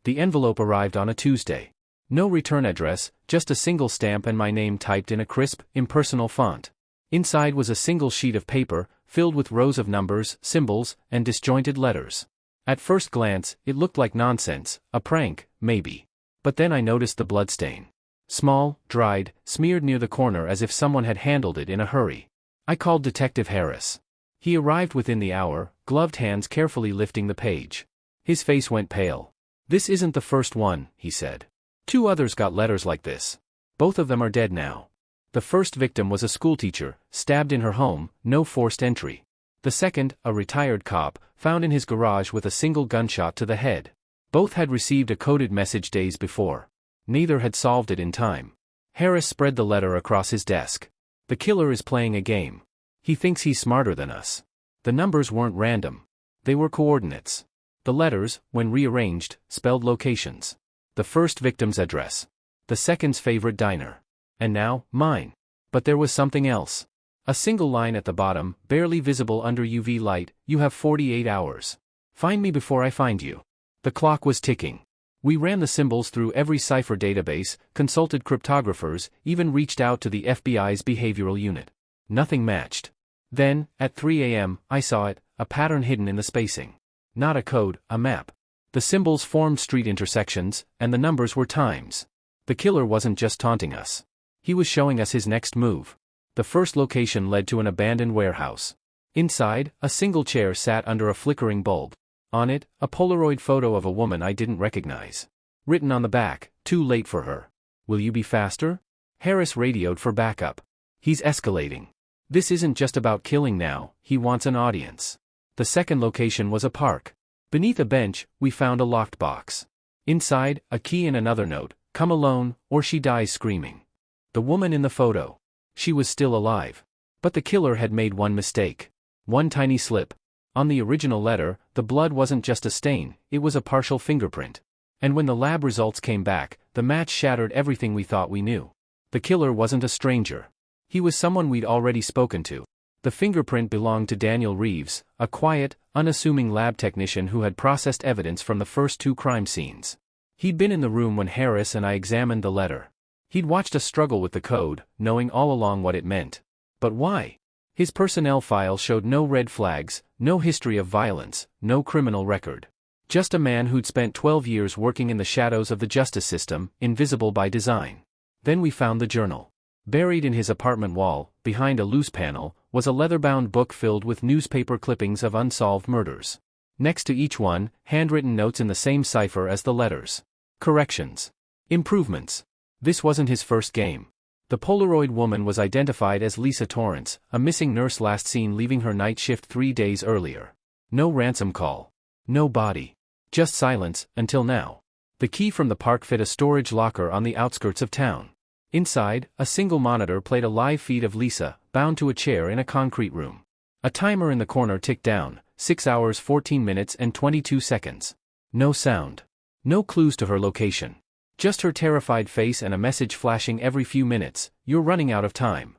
The envelope arrived on a Tuesday. No return address, just a single stamp and my name typed in a crisp, impersonal font. Inside was a single sheet of paper, filled with rows of numbers, symbols, and disjointed letters. At first glance, it looked like nonsense, a prank, maybe. But then I noticed the bloodstain. Small, dried, smeared near the corner as if someone had handled it in a hurry. I called Detective Harris. He arrived within the hour, gloved hands carefully lifting the page. His face went pale. "This isn't the first one," he said. "2 others got letters like this. Both of them are dead now. The first victim was a schoolteacher, stabbed in her home, no forced entry. The second, a retired cop, found in his garage with a single gunshot to the head. Both had received a coded message days before. Neither had solved it in time." Harris spread the letter across his desk. "The killer is playing a game. He thinks he's smarter than us. The numbers weren't random. They were coordinates. The letters, when rearranged, spelled locations. The first victim's address. The second's favorite diner. And now, mine. But there was something else. A single line at the bottom, barely visible under UV light: you have 48 hours. Find me before I find you." The clock was ticking. We ran the symbols through every cipher database, consulted cryptographers, even reached out to the FBI's behavioral unit. Nothing matched. Then, at 3 a.m., I saw it, a pattern hidden in the spacing. Not a code, a map. The symbols formed street intersections, and the numbers were times. The killer wasn't just taunting us. He was showing us his next move. The first location led to an abandoned warehouse. Inside, a single chair sat under a flickering bulb. On it, a Polaroid photo of a woman I didn't recognize. Written on the back, "Too late for her. Will you be faster?" Harris radioed for backup. "He's escalating. This isn't just about killing now, he wants an audience." The second location was a park. Beneath a bench, we found a locked box. Inside, a key and another note: "Come alone, or she dies screaming." The woman in the photo. She was still alive. But the killer had made one mistake. One tiny slip. On the original letter, the blood wasn't just a stain, it was a partial fingerprint. And when the lab results came back, the match shattered everything we thought we knew. The killer wasn't a stranger. He was someone we'd already spoken to. The fingerprint belonged to Daniel Reeves, a quiet, unassuming lab technician who had processed evidence from the first 2 crime scenes. He'd been in the room when Harris and I examined the letter. He'd watched us struggle with the code, knowing all along what it meant. But why? His personnel file showed no red flags, no history of violence, no criminal record. Just a man who'd spent 12 years working in the shadows of the justice system, invisible by design. Then we found the journal. Buried in his apartment wall, behind a loose panel, was a leather-bound book filled with newspaper clippings of unsolved murders. Next to each one, handwritten notes in the same cipher as the letters. Corrections. Improvements. This wasn't his first game. The Polaroid woman was identified as Lisa Torrance, a missing nurse last seen leaving her night shift 3 days earlier. No ransom call. No body. Just silence, until now. The key from the park fit a storage locker on the outskirts of town. Inside, a single monitor played a live feed of Lisa, bound to a chair in a concrete room. A timer in the corner ticked down, 6 hours 14 minutes and 22 seconds. No sound. No clues to her location. Just her terrified face and a message flashing every few minutes: "You're running out of time."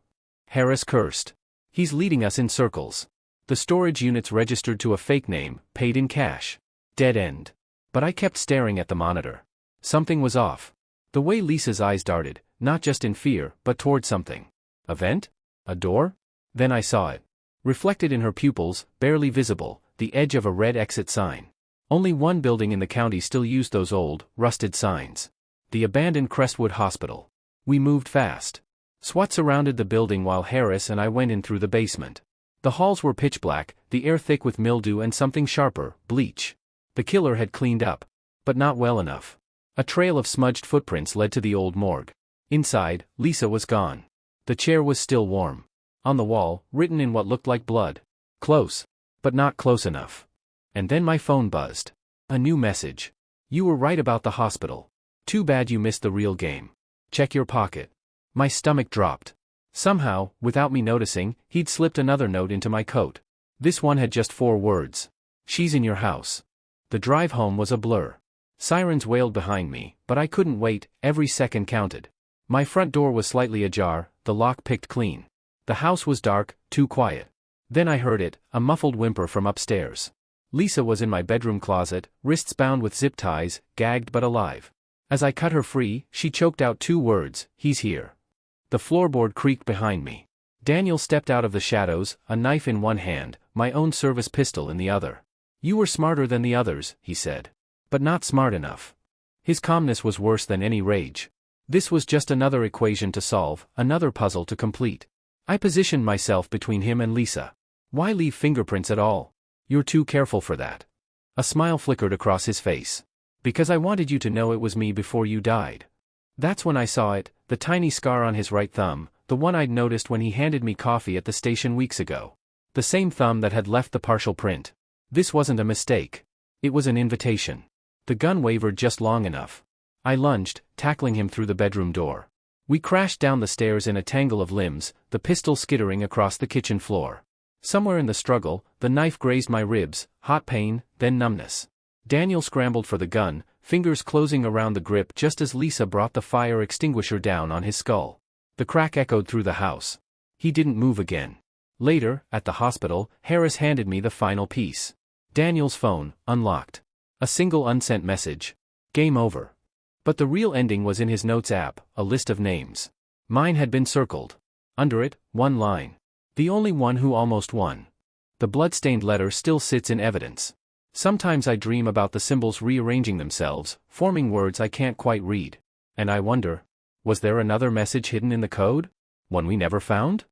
Harris cursed. "He's leading us in circles." The storage units registered to a fake name, paid in cash. Dead end. But I kept staring at the monitor. Something was off. The way Lisa's eyes darted, not just in fear, but toward something. A vent? A door? Then I saw it. Reflected in her pupils, barely visible, the edge of a red exit sign. Only one building in the county still used those old, rusted signs. The abandoned Crestwood Hospital. We moved fast. SWAT surrounded the building while Harris and I went in through the basement. The halls were pitch black, the air thick with mildew and something sharper, bleach. The killer had cleaned up. But not well enough. A trail of smudged footprints led to the old morgue. Inside, Lisa was gone. The chair was still warm. On the wall, written in what looked like blood. "Close. But not close enough." And then my phone buzzed. A new message. "You were right about the hospital. Too bad you missed the real game. Check your pocket." My stomach dropped. Somehow, without me noticing, he'd slipped another note into my coat. This one had just 4 words. "She's in your house." The drive home was a blur. Sirens wailed behind me, but I couldn't wait, every second counted. My front door was slightly ajar, the lock picked clean. The house was dark, too quiet. Then I heard it, a muffled whimper from upstairs. Lisa was in my bedroom closet, wrists bound with zip ties, gagged but alive. As I cut her free, she choked out 2 words, "He's here." The floorboard creaked behind me. Daniel stepped out of the shadows, a knife in one hand, my own service pistol in the other. "You were smarter than the others," he said. "But not smart enough." His calmness was worse than any rage. This was just another equation to solve, another puzzle to complete. I positioned myself between him and Lisa. "Why leave fingerprints at all? You're too careful for that." A smile flickered across his face. "Because I wanted you to know it was me before you died." That's when I saw it, the tiny scar on his right thumb, the one I'd noticed when he handed me coffee at the station weeks ago. The same thumb that had left the partial print. This wasn't a mistake. It was an invitation. The gun wavered just long enough. I lunged, tackling him through the bedroom door. We crashed down the stairs in a tangle of limbs, the pistol skittering across the kitchen floor. Somewhere in the struggle, the knife grazed my ribs, hot pain, then numbness. Daniel scrambled for the gun, fingers closing around the grip just as Lisa brought the fire extinguisher down on his skull. The crack echoed through the house. He didn't move again. Later, at the hospital, Harris handed me the final piece. Daniel's phone, unlocked. A single unsent message. Game over. But the real ending was in his notes app, a list of names. Mine had been circled. Under it, one line. The only one who almost won. The blood-stained letter still sits in evidence. Sometimes I dream about the symbols rearranging themselves, forming words I can't quite read. And I wonder, was there another message hidden in the code? One we never found?